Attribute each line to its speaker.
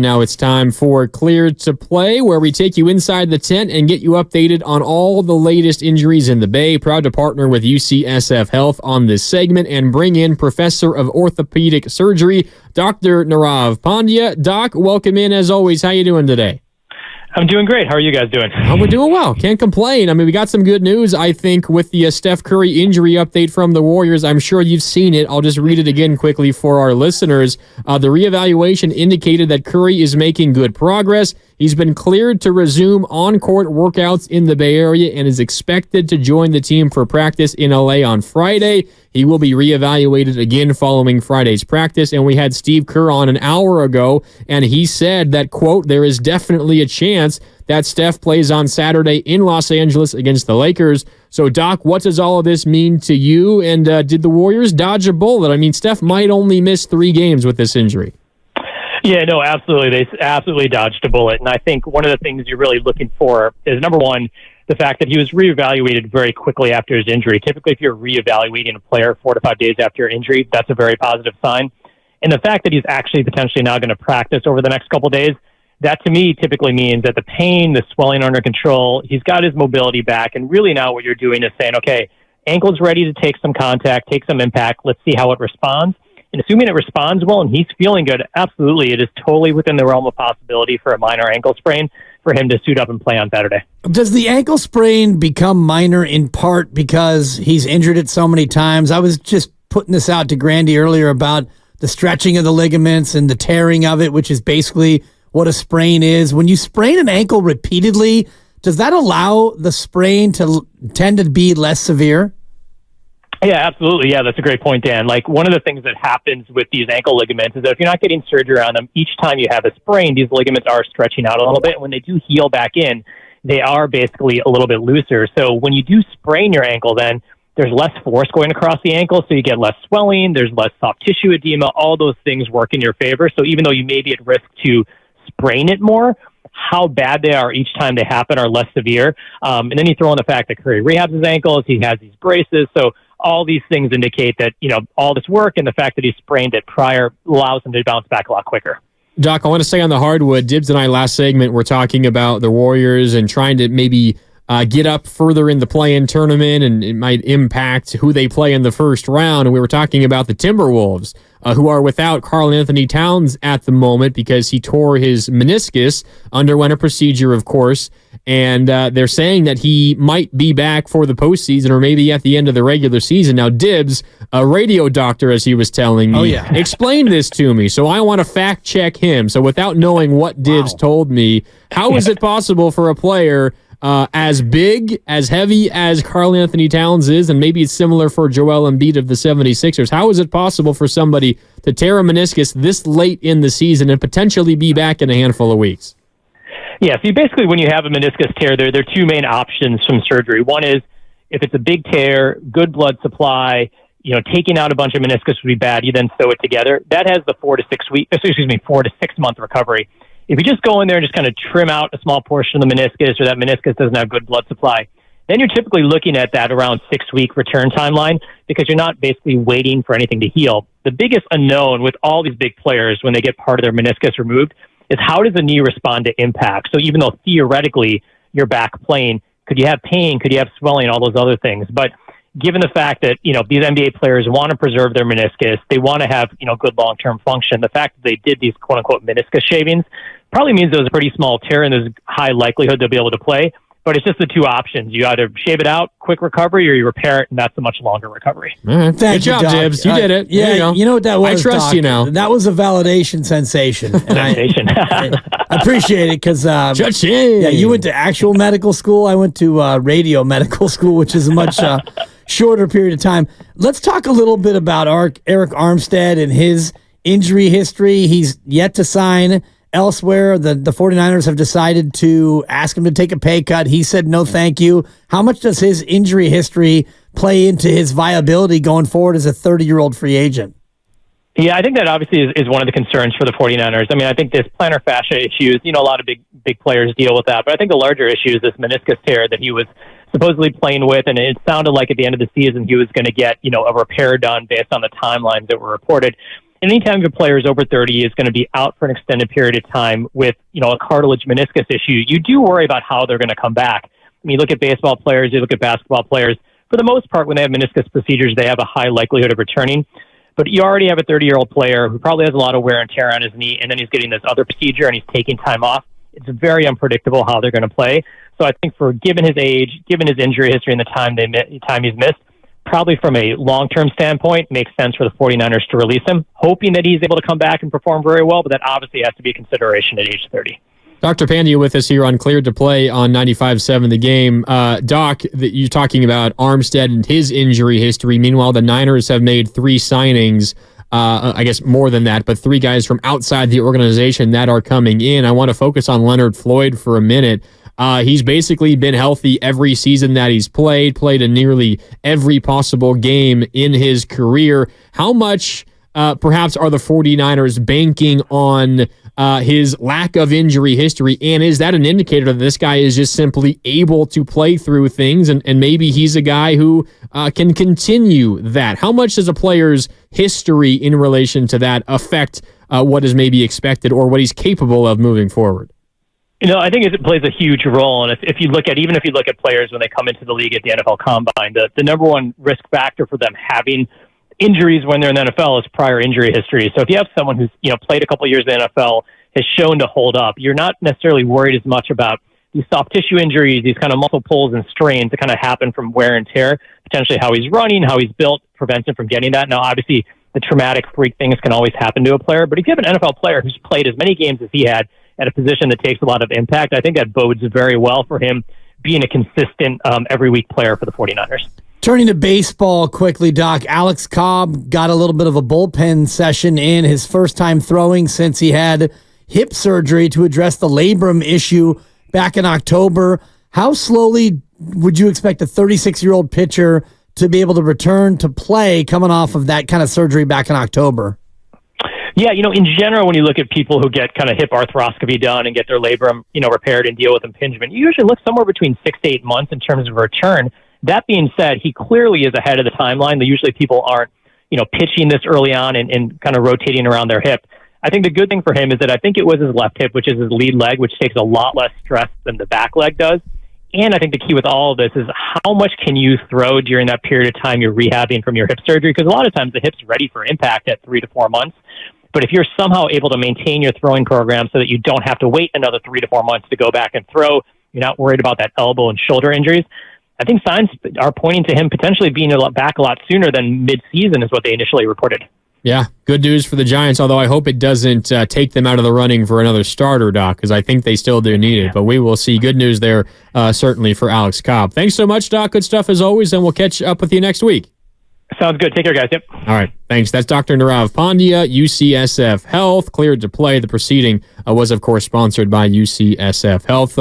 Speaker 1: Now it's time for Cleared to Play, where we take you inside the tent and get you updated on all the latest injuries in the Bay. Proud to partner with UCSF Health on this segment and bring in Professor of Orthopedic Surgery, Dr. Nirav Pandya. Doc, welcome in as always. How you doing today?
Speaker 2: I'm doing great. How are you guys doing?
Speaker 1: We're doing well. Can't complain. I mean, we got some good news, I think, with the Steph Curry injury update from the Warriors. I'm sure you've seen it. I'll just read it again quickly for our listeners. The reevaluation indicated that Curry is making good progress. He's been cleared to resume on-court workouts in the Bay Area and is expected to join the team for practice in LA on Friday. He will be reevaluated again following Friday's practice, and we had Steve Kerr on an hour ago, and he said that, quote, there is definitely a chance that Steph plays on Saturday in Los Angeles against the Lakers. So, Doc, what does all of this mean to you, and did the Warriors dodge a bullet? I mean, Steph might only miss 3 games with this injury.
Speaker 2: Yeah, no, absolutely. They absolutely dodged a bullet. And I think one of the things you're really looking for is, number one, the fact that he was reevaluated very quickly after his injury. Typically, if you're reevaluating a player 4 to 5 days after your injury, that's a very positive sign. And the fact that he's actually potentially now going to practice over the next couple of days, that to me typically means that the pain, the swelling under control, he's got his mobility back. And really now what you're doing is saying, okay, ankle's ready to take some contact, take some impact. Let's see how it responds. And assuming it responds well and he's feeling good, absolutely, it is totally within the realm of possibility for a minor ankle sprain for him to suit up and play on Saturday.
Speaker 3: Does the ankle sprain become minor in part because he's injured it so many times? I was just putting this out to Grandi earlier about the stretching of the ligaments and the tearing of it, which is basically what a sprain is. When you sprain an ankle repeatedly, does that allow the sprain to tend to be less severe?
Speaker 2: Yeah, absolutely. Yeah, that's a great point, Dan. Like, one of the things that happens with these ankle ligaments is that if you're not getting surgery on them, each time you have a sprain, these ligaments are stretching out a little bit. When they do heal back in, they are basically a little bit looser. So when you do sprain your ankle, then there's less force going across the ankle, so you get less swelling, there's less soft tissue edema, all those things work in your favor. So even though you may be at risk to sprain it more, how bad they are each time they happen are less severe. And then you throw in the fact that Curry rehabs his ankles, he has these braces, so all these things indicate that, you know, all this work and the fact that he sprained it prior allows him to bounce back a lot quicker.
Speaker 1: Doc, I want to stay on the hardwood. Dibs and I last segment were talking about the Warriors and trying to maybe get up further in the play-in tournament, and it might impact who they play in the first round. And we were talking about the Timberwolves, who are without Karl Anthony Towns at the moment because he tore his meniscus, underwent a procedure, of course, and they're saying that he might be back for the postseason or maybe at the end of the regular season. Now, Dibs, a radio doctor, as he was telling me, explained this to me, so I want to fact-check him. So without knowing what Dibs told me, how is it possible for a player as big, as heavy as Karl Anthony Towns is, and maybe it's similar for Joel Embiid of the 76ers, how is it possible for somebody to tear a meniscus this late in the season and potentially be back in a handful of weeks?
Speaker 2: Yeah, so basically when you have a meniscus tear, there are 2 main options from surgery. One is if it's a big tear, good blood supply, you know, taking out a bunch of meniscus would be bad. You then sew it together. That has the 4 to 6 month recovery. If you just go in there and just kind of trim out a small portion of the meniscus, or that meniscus doesn't have good blood supply, then you're typically looking at that around 6-week return timeline because you're not basically waiting for anything to heal. The biggest unknown with all these big players when they get part of their meniscus removed is how does the knee respond to impact? So even though theoretically you're back playing, could you have pain? Could you have swelling? All those other things. But given the fact that, you know, these NBA players want to preserve their meniscus, they want to have, you know, good long-term function. The fact that they did these quote-unquote meniscus shavings probably means there was a pretty small tear and there's high likelihood they'll be able to play. But it's just the 2 options. You either shave it out, quick recovery, or you repair it, and that's a much longer recovery.
Speaker 1: All right. Good job, Dibs. You did it.
Speaker 3: Yeah, you know what that was,
Speaker 1: I trust
Speaker 3: Doc?
Speaker 1: you now.
Speaker 3: That was a validation sensation. And I appreciate it because you went to actual medical school. I went to radio medical school, which is a much shorter period of time. Let's talk a little bit about Arik Armstead and his injury history. He's yet to sign elsewhere. The 49ers have decided to ask him to take a pay cut. He said no thank you. How much does his injury history play into his viability going forward as a 30-year-old free agent?
Speaker 2: Yeah, I think that obviously is one of the concerns for the 49ers. I mean, I think this plantar fascia issues, you know, a lot of big players deal with that. But I think the larger issue is this meniscus tear that he was supposedly playing with, and it sounded like at the end of the season he was going to get, you know, a repair done based on the timelines that were reported. anytime your player is over 30 is going to be out for an extended period of time with, a cartilage meniscus issue, you do worry about how they're going to come back. I mean, you look at baseball players, you look at basketball players. For the most part, when they have meniscus procedures, they have a high likelihood of returning. But you already have a 30-year-old player who probably has a lot of wear and tear on his knee, and then he's getting this other procedure and he's taking time off. It's very unpredictable how they're going to play. So I think given his age, given his injury history and the time he's missed, probably from a long-term standpoint, makes sense for the 49ers to release him, hoping that he's able to come back and perform very well, but that obviously has to be a consideration at age 30.
Speaker 1: Dr. Pandya with us here on Cleared to Play on 95.7 The Game. Doc, you're talking about Armstead and his injury history. Meanwhile, the Niners have made 3 signings, I guess more than that, but 3 guys from outside the organization that are coming in. I want to focus on Leonard Floyd for a minute. He's basically been healthy every season that he's played in nearly every possible game in his career. How much perhaps are the 49ers banking on his lack of injury history, and is that an indicator that this guy is just simply able to play through things, and maybe he's a guy who can continue that? How much does a player's history in relation to that affect what is maybe expected or what he's capable of moving forward?
Speaker 2: I think it plays a huge role. And if you look at players when they come into the league at the NFL Combine, the number one risk factor for them having injuries when they're in the NFL is prior injury history. So if you have someone who's played a couple of years in the NFL, has shown to hold up, you're not necessarily worried as much about these soft tissue injuries, these kind of muscle pulls and strains that kind of happen from wear and tear, potentially how he's running, how he's built, prevents him from getting that. Now, obviously, the traumatic freak things can always happen to a player, but if you have an NFL player who's played as many games as he had at a position that takes a lot of impact, I think that bodes very well for him being a consistent every week player for the 49ers.
Speaker 3: Turning to baseball quickly, Doc, Alex Cobb got a little bit of a bullpen session in his first time throwing since he had hip surgery to address the labrum issue back in October. How slowly would you expect a 36-year-old pitcher to be able to return to play coming off of that kind of surgery back in October?
Speaker 2: Yeah, in general, when you look at people who get kind of hip arthroscopy done and get their labrum, repaired and deal with impingement, you usually look somewhere between 6 to 8 months in terms of return. That being said, he clearly is ahead of the timeline. Usually people aren't, pitching this early on and kind of rotating around their hip. I think the good thing for him is that I think it was his left hip, which is his lead leg, which takes a lot less stress than the back leg does. And I think the key with all of this is how much can you throw during that period of time you're rehabbing from your hip surgery? Because a lot of times the hip's ready for impact at 3 to 4 months. But if you're somehow able to maintain your throwing program so that you don't have to wait another 3 to 4 months to go back and throw, you're not worried about that elbow and shoulder injuries, I think signs are pointing to him potentially being back a lot sooner than mid-season is what they initially reported.
Speaker 1: Yeah, good news for the Giants, although I hope it doesn't take them out of the running for another starter, Doc, because I think they still do need it. But we will see. Good news there, certainly, for Alex Cobb. Thanks so much, Doc. Good stuff as always, and we'll catch up with you next week.
Speaker 2: Sounds good. Take care, guys. Yep.
Speaker 1: All right. Thanks. That's Dr. Nirav Pandya, UCSF Health. Cleared to Play. The proceeding was, of course, sponsored by UCSF Health.